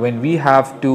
when we have to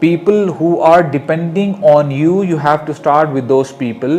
People who are depending on you, you have to start with those people.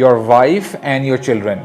your wife and your children،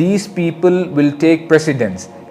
these people will take precedence،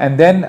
And then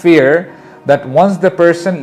fear that once the person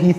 he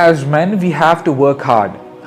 as men we have to work hard،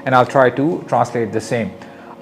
and I'll try to translate the same.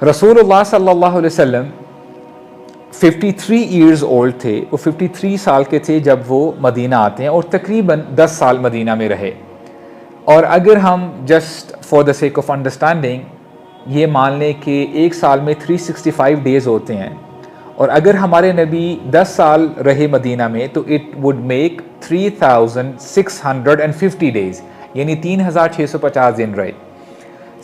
रसूलुल्लाह सल्लल्लाहु अलैहि वसल्लम 53 years old थे, वो 53 साल के थे जब वो मदीना आते हैं और तकरीबन 10 साल मदीना में रहे। और अगर हम just for the sake of understanding ये मान लें कि एक साल में 365 डेज़ होते हैं, और अगर हमारे नबी 10 साल रहे मदीना में तो इट वुड मेक 3650 डेज़, यानी 3650 दिन रहे।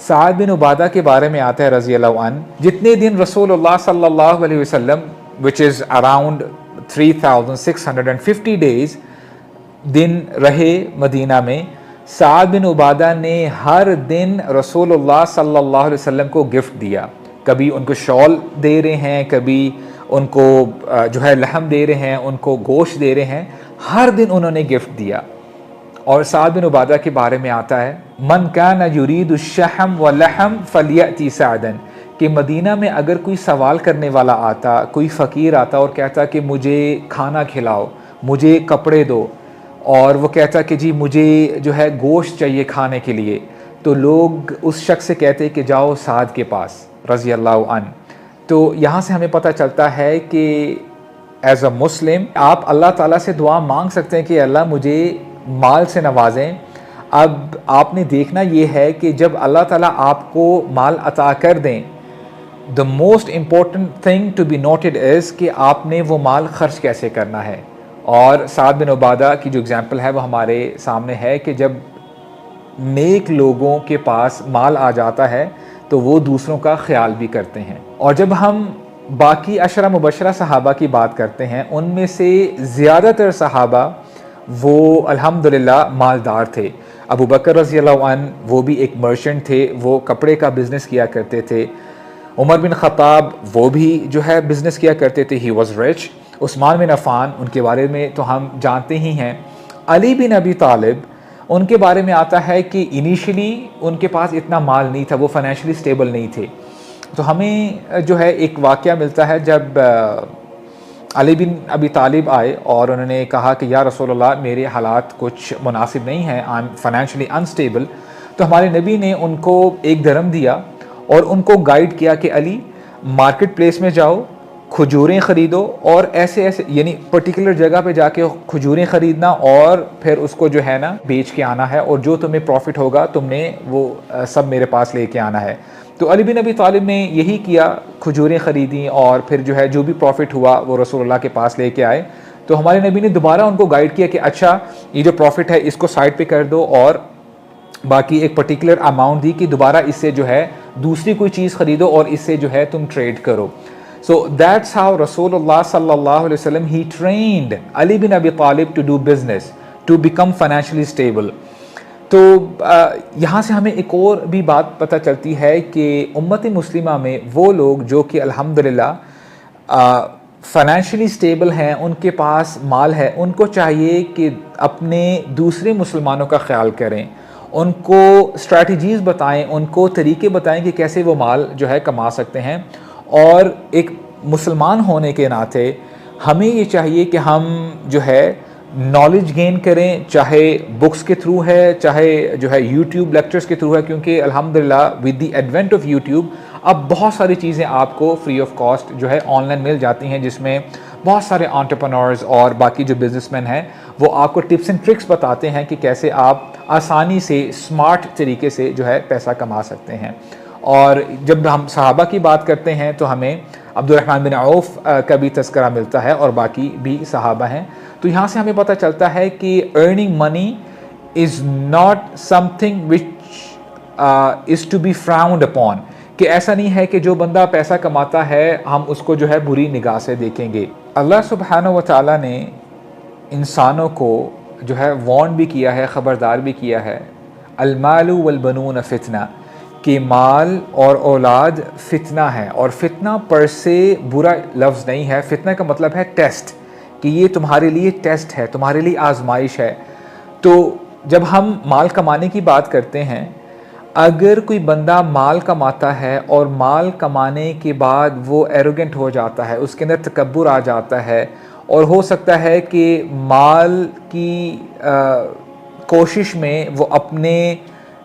साद बिन उबादा के बारे में आता है रज़ी अल्लाह अन, जितने दिन रसूलुल्लाह सल्लल्लाहु अलैहि वसल्लम विच इज़ अराउंड 3650 डेज़ दिन रहे मदीना में, साद बिन उबादा ने हर दिन रसूलुल्लाह सल्लल्लाहु अलैहि वसल्लम को गिफ्ट दिया। कभी उनको शॉल दे रहे हैं, कभी उनको जो है लहम दे रहे हैं, उनको गोश्त दे रहे हैं, हर दिन उन्होंने गिफ्ट दिया। और साद बिन उबादा के बारे में आता है मन कान युरीदु शहम व लहम फलियती सादन, कि मदीना में अगर कोई सवाल करने वाला आता, कोई फ़कीर आता और कहता कि मुझे खाना खिलाओ, मुझे कपड़े दो, और वो कहता कि जी मुझे जो है गोश्त चाहिए खाने के लिए, तो लोग उस शख्स से कहते कि जाओ साद के पास रज़ी अल्लाह अन। तो यहाँ से हमें पता चलता है कि एज़ अ मुस्लिम आप अल्लाह ताला से दुआ मांग सकते हैं कि अल्लाह मुझे माल से नवाजें। अब आपने देखना ये है कि जब अल्लाह ताला आपको माल अता कर दें, the most important thing to be noted is कि आपने वो माल खर्च कैसे करना है। और साद बिन उबादा की जो एग्ज़ाम्पल है वो हमारे सामने है कि जब नेक लोगों के पास माल आ जाता है तो वो दूसरों का ख्याल भी करते हैं। और जब हम बाकी अशरा मुबशरा सहाबा की बात करते हैं, उनमें से ज़्यादातर सहाबा वो अल्हम्दुलिल्लाह मालदार थे। अबू बकर रज़ी अल्लाह अन्हु वो भी एक मर्चेंट थे, वो कपड़े का बिज़नेस किया करते थे। उमर बिन ख़त्ताब वो भी जो है बिज़नेस किया करते थे, ही वॉज़ रिच। उस्मान बिन अफ़ान उनके बारे में तो हम जानते ही हैं। अली बिन अबी तालिब उनके बारे में आता है कि इनिशियली उनके पास इतना माल नहीं था, वो फाइनेंशियली स्टेबल नहीं थे। तो हमें जो है एक वाक़या मिलता है जब अली बिन अबी तालिब आए और उन्होंने कहा कि या रसूलल्लाह मेरे हालात कुछ मुनासिब नहीं हैं, आई एम फाइनेंशियली अनस्टेबल। तो हमारे नबी ने उनको एक दरम दिया और उनको गाइड किया कि अली मार्केट प्लेस में जाओ, खजूरें ख़रीदो, और ऐसे ऐसे यानी पर्टिकुलर जगह पे जाके खजूरें ख़रीदना और फिर उसको जो है ना बेच के आना है, और जो तुम्हें प्रॉफिट होगा तुमने वो सब मेरे पास लेके आना है। तो अली बिन अबी तालिब ने यही किया, खजूरें ख़रीदी और फिर जो है जो भी प्रॉफिट हुआ वो रसूलुल्लाह के पास लेके आए। तो हमारे नबी ने दोबारा उनको गाइड किया कि अच्छा ये जो प्रॉफिट है इसको साइड पे कर दो, और बाकी एक पर्टिकुलर अमाउंट दी कि दोबारा इससे जो है दूसरी कोई चीज़ ख़रीदो और इससे जो है तुम ट्रेड करो। So that's how Rasulullah sallallahu alaihi wasallam he trained Ali bin Abi Talib to do business, to become financially stable. तो यहाँ से हमें एक और भी बात पता चलती है कि उम्मत मुस्लिमा में वो लोग जो कि अल्हम्दुलिल्लाह फाइनेंशियली स्टेबल हैं, उनके पास माल है, उनको चाहिए कि अपने दूसरे मुसलमानों का ख्याल करें, उनको स्ट्रैटेजीज़ बताएं, उनको तरीके बताएं कि कैसे वो माल जो है कमा सकते हैं। और एक मुसलमान होने के नाते हमें ये चाहिए कि हम जो है नॉलेज गेन करें, चाहे बुक्स के थ्रू है, चाहे जो है यूट्यूब लेक्चर्स के थ्रू है, क्योंकि अल्हम्दुलिल्लाह with the advent of YouTube अब बहुत सारी चीज़ें आपको फ्री ऑफ कॉस्ट जो है ऑनलाइन मिल जाती हैं, जिसमें बहुत सारे एंटरप्रेन्योर्स और बाकी जो बिजनेसमैन हैं वो आपको टिप्स एंड ट्रिक्स बताते हैं कि कैसे आप आसानी से स्मार्ट तरीके से जो है पैसा कमा सकते हैं। और जब हम सहाबा की बात करते हैं तो हमें अब्दुर्रहमान बिन औफ का भी तज़किरा मिलता है और बाकी भी सहाबा हैं। तो यहाँ से हमें पता चलता है कि earning money is not something which is to be frowned upon, कि ऐसा नहीं है कि जो बंदा पैसा कमाता है हम उसको जो है बुरी निगाह से देखेंगे। अल्लाह सुब्हानहू व तआला ने इंसानों को जो है वार्न भी किया है, ख़बरदार भी किया है, अलमालु वल बनून फितना, कि माल और औलाद फितना है। और फितना पर से बुरा लफ्ज़ नहीं है, फितना का मतलब है टेस्ट, कि ये तुम्हारे लिए टेस्ट है, तुम्हारे लिए आजमाइश है। तो जब हम माल कमाने की बात करते हैं, अगर कोई बंदा माल कमाता है और माल कमाने के बाद वो एरोगेंट हो जाता है, उसके अंदर तकब्बुर आ जाता है, और हो सकता है कि माल की कोशिश में वो अपने